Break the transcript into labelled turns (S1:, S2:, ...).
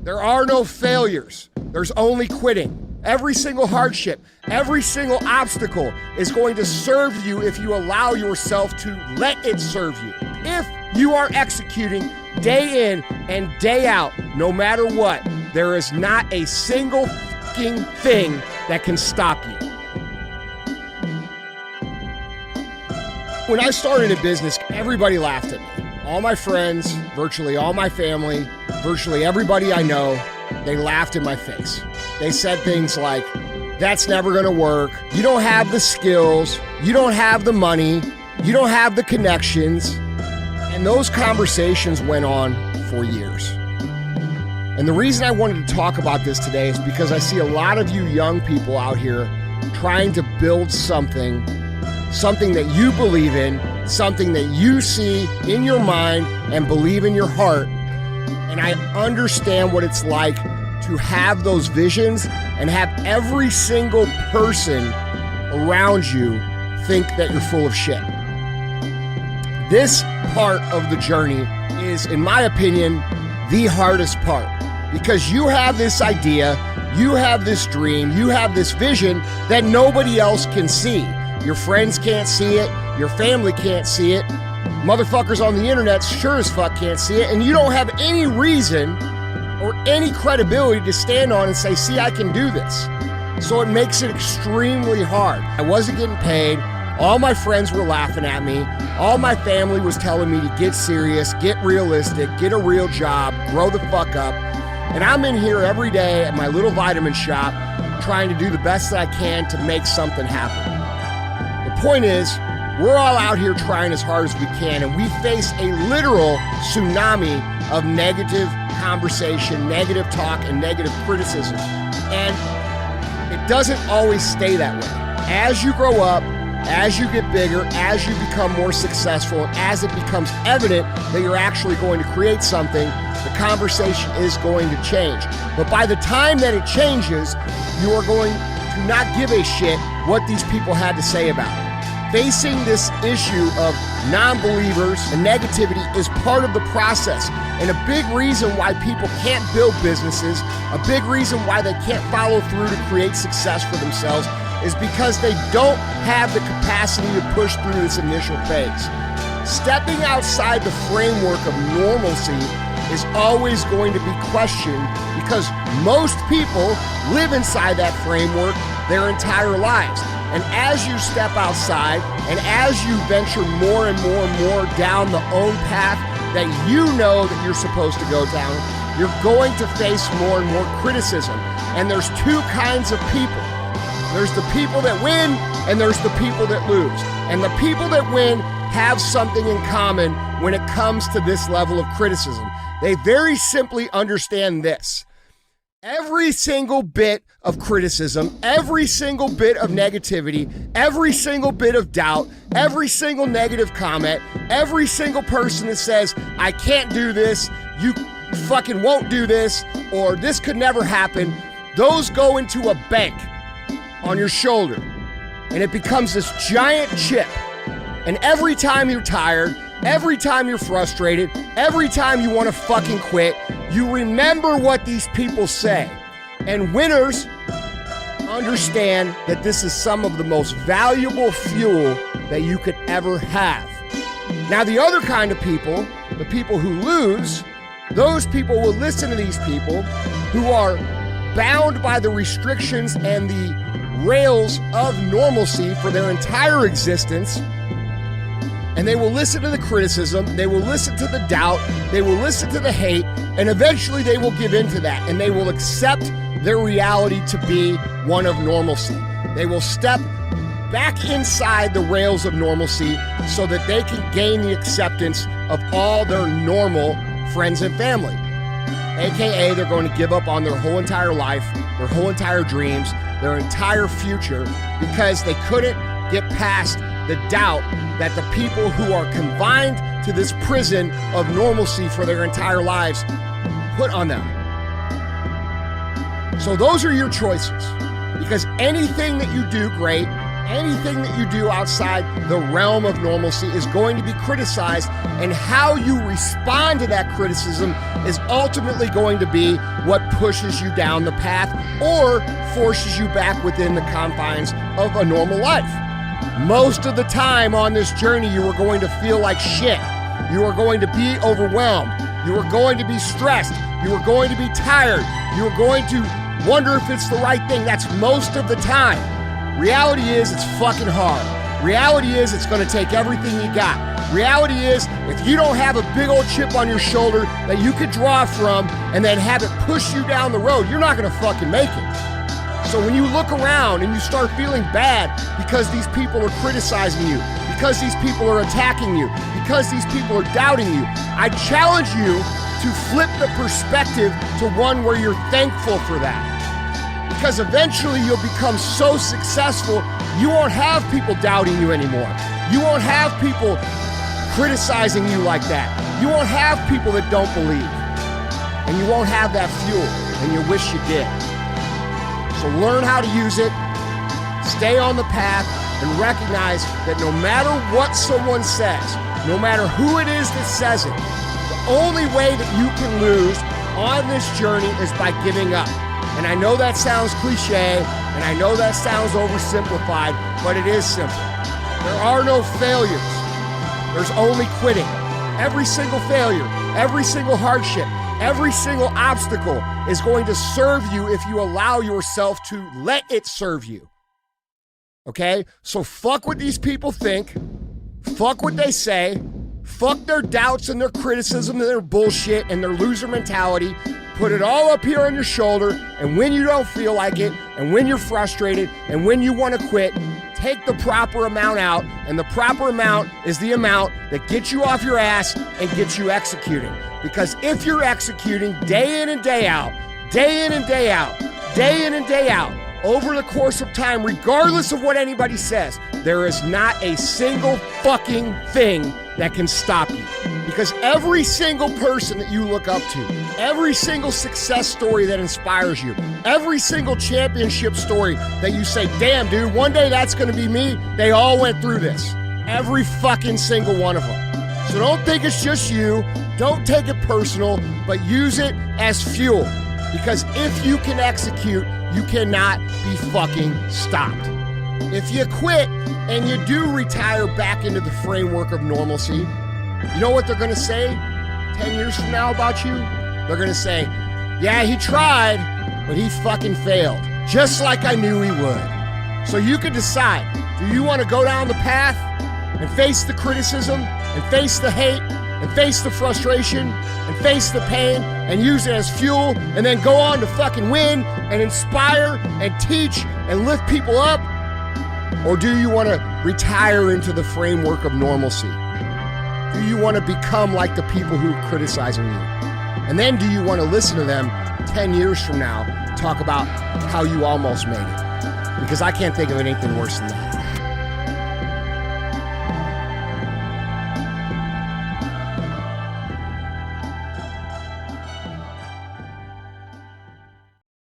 S1: There are no failures. There's only quitting. Every single hardship, every single obstacle is going to serve you if you allow yourself to let it serve you. If you are executing day in and day out, no matter what, there is not a single fucking thing that can stop you. When I started a business, everybody laughed at me. All my friends, virtually all my family, virtually everybody I know, they laughed in my face. They said things like, that's never gonna work. You don't have the skills. You don't have the money. You don't have the connections. And those conversations went on for years. And the reason I wanted to talk about this today is because I see a lot of you young people out here trying to build something that you believe in, something that you see in your mind and believe in your heart. And I understand what it's like to have those visions and have every single person around you think that you're full of shit. This part of the journey is, in my opinion, the hardest part, because you have this idea, you have this dream, you have this vision that nobody else can see. Your friends can't see it, your family can't see it, motherfuckers on the internet sure as fuck can't see it, and you don't have any reason or any credibility to stand on and say, see, I can do this. So it makes it extremely hard. I wasn't getting paid. All my friends were laughing at me. All my family was telling me to get serious, get realistic, get a real job, grow the fuck up. And I'm in here every day at my little vitamin shop trying to do the best that I can to make something happen. The point is, we're all out here trying as hard as we can, and we face a literal tsunami of negative conversation, negative talk, and negative criticism. And it doesn't always stay that way. As you grow up, as you get bigger, as you become more successful, and as it becomes evident that you're actually going to create something, the conversation is going to change. But by the time that it changes, you are going to not give a shit what these people had to say about it. Facing this issue of non-believers and negativity is part of the process. And a big reason why people can't build businesses, a big reason why they can't follow through to create success for themselves, is because they don't have the capacity to push through this initial phase. Stepping outside the framework of normalcy is always going to be questioned because most people live inside that framework their entire lives. And as you step outside and as you venture more and more and more down the own path that you know that you're supposed to go down, you're going to face more and more criticism. And there's two kinds of people. There's the people that win and there's the people that lose. And the people that win have something in common when it comes to this level of criticism. They very simply understand this. Every single bit of criticism, every single bit of negativity, every single bit of doubt, every single negative comment, every single person that says, I can't do this, you fucking won't do this, or this could never happen, those go into a bank on your shoulder. And it becomes this giant chip. And every time you're tired, every time you're frustrated, every time you want to fucking quit, you remember what these people say. And winners understand that this is some of the most valuable fuel that you could ever have. Now, the other kind of people, the people who lose, those people will listen to these people who are bound by the restrictions and the rails of normalcy for their entire existence. And they will listen to the criticism, they will listen to the doubt, they will listen to the hate, and eventually they will give in to that, and they will accept their reality to be one of normalcy. They will step back inside the rails of normalcy so that they can gain the acceptance of all their normal friends and family. AKA, they're going to give up on their whole entire life, their whole entire dreams, their entire future, because they couldn't get past the doubt that the people who are confined to this prison of normalcy for their entire lives put on them. So those are your choices, because anything that you do great, Anything that you do outside the realm of normalcy is going to be criticized, and how you respond to that criticism is ultimately going to be what pushes you down the path or forces you back within the confines of a normal life. Most of the time on this journey, you are going to feel like shit. You are going to be overwhelmed. You are going to be stressed. You are going to be tired. You are going to wonder if it's the right thing. That's most of the time. Reality is it's fucking hard. Reality is it's going to take everything you got. Reality is if you don't have a big old chip on your shoulder that you could draw from and then have it push you down the road, you're not going to fucking make it. So when you look around and you start feeling bad because these people are criticizing you, because these people are attacking you, because these people are doubting you, I challenge you to flip the perspective to one where you're thankful for that. Because eventually you'll become so successful, you won't have people doubting you anymore. You won't have people criticizing you like that. You won't have people that don't believe. And you won't have that fuel, and you wish you did. So learn how to use it, stay on the path, and recognize that no matter what someone says, no matter who it is that says it, the only way that you can lose on this journey is by giving up. And I know that sounds cliche, and I know that sounds oversimplified, but it is simple. There are no failures. There's only quitting. Every single failure, every single hardship, every single obstacle is going to serve you if you allow yourself to let it serve you. Okay? So fuck what these people think. Fuck what they say. Fuck their doubts and their criticism and their bullshit and their loser mentality. Put it all up here on your shoulder, and when you don't feel like it, and when you're frustrated, and when you want to quit, take the proper amount out, and the proper amount is the amount that gets you off your ass and gets you executing. Because if you're executing day in and day out, day in and day out, day in and day out, over the course of time, regardless of what anybody says, there is not a single fucking thing that can stop you. Because every single person that you look up to, every single success story that inspires you, every single championship story that you say, damn, dude, one day that's going to be me, they all went through this. Every fucking single one of them. So don't think it's just you. Don't take it personal, but use it as fuel. Because if you can execute, you cannot be fucking stopped. If you quit and you do retire back into the framework of normalcy, you know what they're going to say 10 years from now about you? They're going to say, yeah, he tried, but he fucking failed. Just like I knew he would. So you can decide, do you want to go down the path and face the criticism and face the hate and face the frustration and face the pain and use it as fuel and then go on to fucking win and inspire and teach and lift people up? Or do you want to retire into the framework of normalcy? Do you want to become like the people who are criticizing you? And then do you want to listen to them 10 years from now talk about how you almost made it? Because I can't think of anything worse than that.